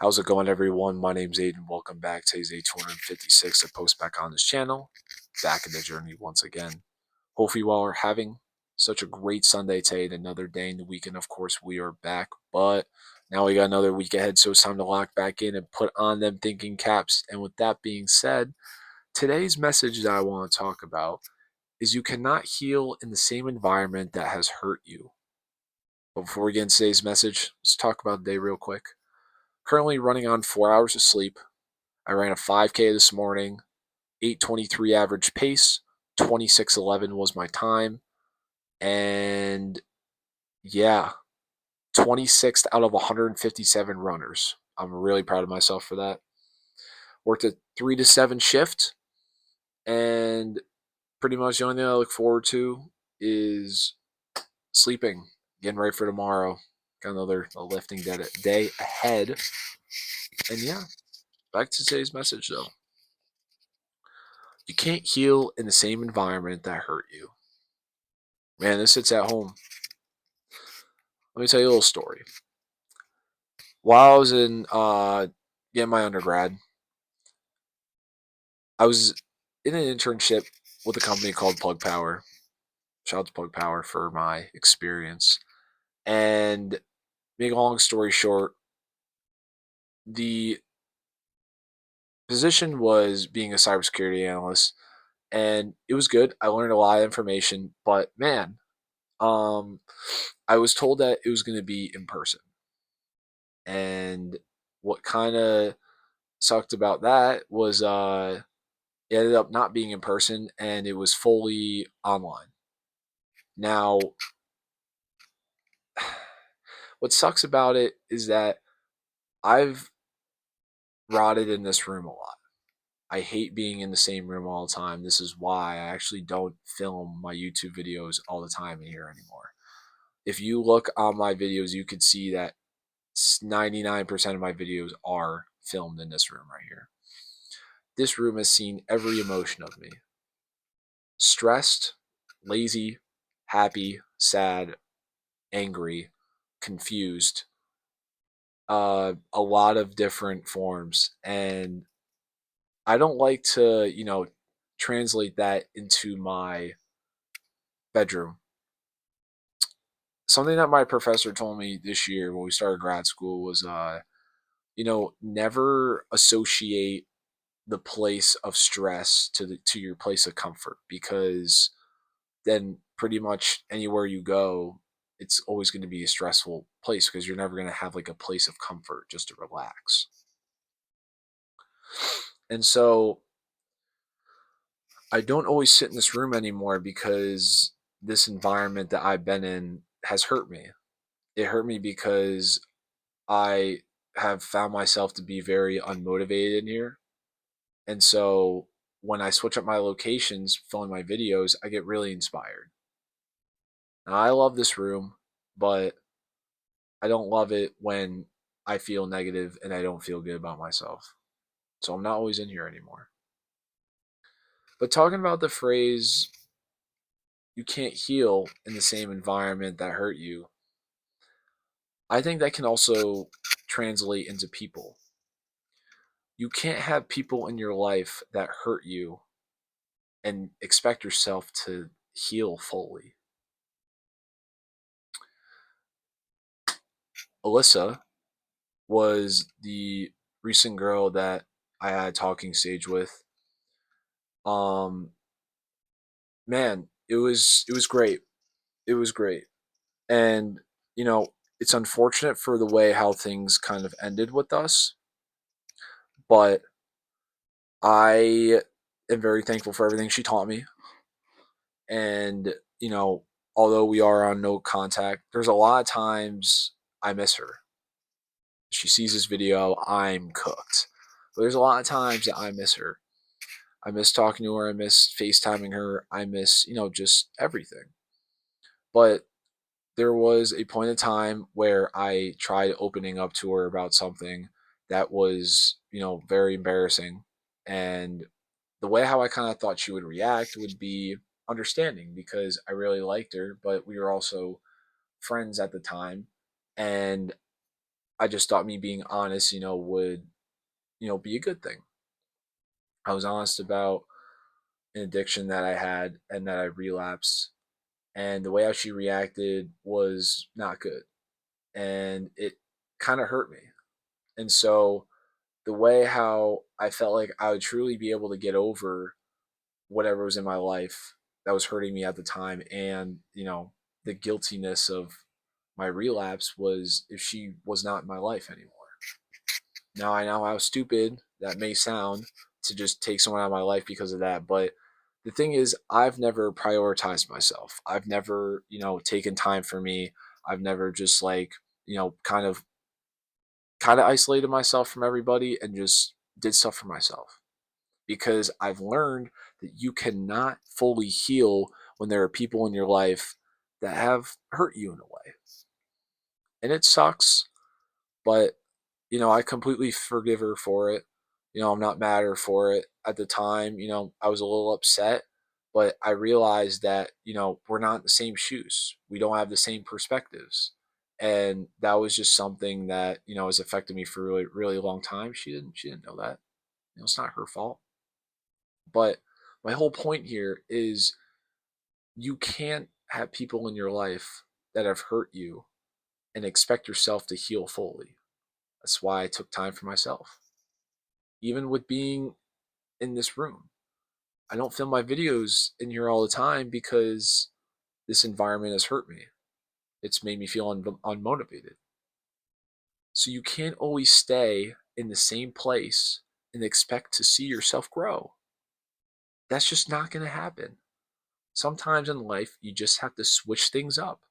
How's it going, everyone? My name's Aiden. Welcome back to day 256 of Post back on this channel. Back in the journey once again. Hopefully, you all are having such a great Sunday today. Another day in the weekend, of course, we are back. But now we got another week ahead, so it's time to lock back in and put on them thinking caps. And with that being said, today's message that I want to talk about is you cannot heal in the same environment that has hurt you. But before we get into today's message, let's talk about the day real quick. Currently running on 4 hours of sleep. I ran a 5K this morning, 8:23 average pace, 26:11 was my time, and yeah, 26th out of 157 runners. I'm really proud of myself for that. Worked a 3 to 7 shift, and pretty much the only thing I look forward to is sleeping, getting ready for tomorrow. Got another lifting day ahead. And yeah, back to today's message though. You can't heal in the same environment that hurt you. Man, this hits at home. Let me tell you a little story. While I was in getting my undergrad, I was in an internship with a company called Plug Power. Shout out to Plug Power for my experience. And make a long story short, the position was being a cybersecurity analyst, and it was good. I learned a lot of information, but man, um, I was told that it was going to be in person. And what kind of sucked about that was it ended up not being in person and it was fully online. Now, what sucks about it is that I've rotted in this room a lot. I hate being in the same room all the time. This is why I actually don't film my YouTube videos all the time in here anymore. If you look on my videos, you could see that 99% of my videos are filmed in this room right here. This room has seen every emotion of me: stressed, lazy, happy, sad, angry, confused, a lot of different forms. And I don't like to, translate that into my bedroom. Something that my professor told me this year when we started grad school was, never associate the place of stress to your place of comfort, because then pretty much anywhere you go, it's always going to be a stressful place because you're never going to have like a place of comfort just to relax. And so I don't always sit in this room anymore because this environment that I've been in has hurt me. It hurt me because I have found myself to be very unmotivated in here. And so when I switch up my locations, filming my videos, I get really inspired. Now, I love this room, but I don't love it when I feel negative and I don't feel good about myself. So I'm not always in here anymore. But talking about the phrase, you can't heal in the same environment that hurt you, I think that can also translate into people. You can't have people in your life that hurt you and expect yourself to heal fully. Alyssa was the recent girl that I had a talking stage with. Um, man, it was great. It was great. And it's unfortunate for the way how things kind of ended with us, but I am very thankful for everything she taught me. And although we are on no contact, there's a lot of times I miss her. She sees this video, I'm cooked. But there's a lot of times that I miss her. I miss talking to her. I miss FaceTiming her. I miss, just everything. But there was a point in time where I tried opening up to her about something that was, very embarrassing. And the way how I kind of thought she would react would be understanding because I really liked her, but we were also friends at the time. And I just thought me being honest, would, be a good thing. I was honest about an addiction that I had and that I relapsed. And the way how she reacted was not good. And it kind of hurt me. And so the way how I felt like I would truly be able to get over whatever was in my life that was hurting me at the time, and the guiltiness of my relapse, was if she was not in my life anymore. Now I know how stupid that may sound, to just take someone out of my life because of that, but the thing is, I've never prioritized myself. I've never, taken time for me. I've never just like, kind of isolated myself from everybody and just did stuff for myself, because I've learned that you cannot fully heal when there are people in your life that have hurt you in a way. And it sucks, but I completely forgive her for it. I'm not mad at her for it. At the time, I was a little upset, but I realized that, we're not in the same shoes. We don't have the same perspectives. And that was just something that, has affected me for a really, really long time. She didn't know that. It's not her fault. But my whole point here is, you can't have people in your life that have hurt you and expect yourself to heal fully. That's why I took time for myself. Even with being in this room, I don't film my videos in here all the time because this environment has hurt me. It's made me feel unmotivated. So you can't always stay in the same place and expect to see yourself grow. That's just not going to happen. Sometimes in life, you just have to switch things up.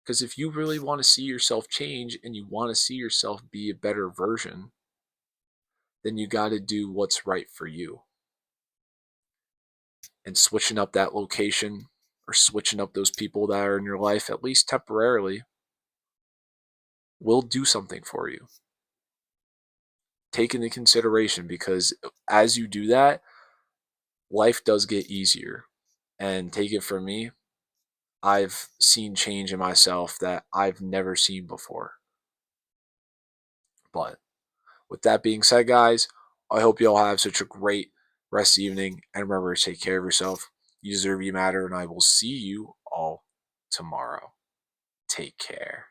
Because if you really want to see yourself change and you want to see yourself be a better version, then you got to do what's right for you. And switching up that location, or switching up those people that are in your life, at least temporarily, will do something for you. Take into consideration, because as you do that, life does get easier. And take it from me, I've seen change in myself that I've never seen before. But with that being said, guys, I hope you all have such a great rest of the evening. And remember to take care of yourself. You deserve, you matter. And I will see you all tomorrow. Take care.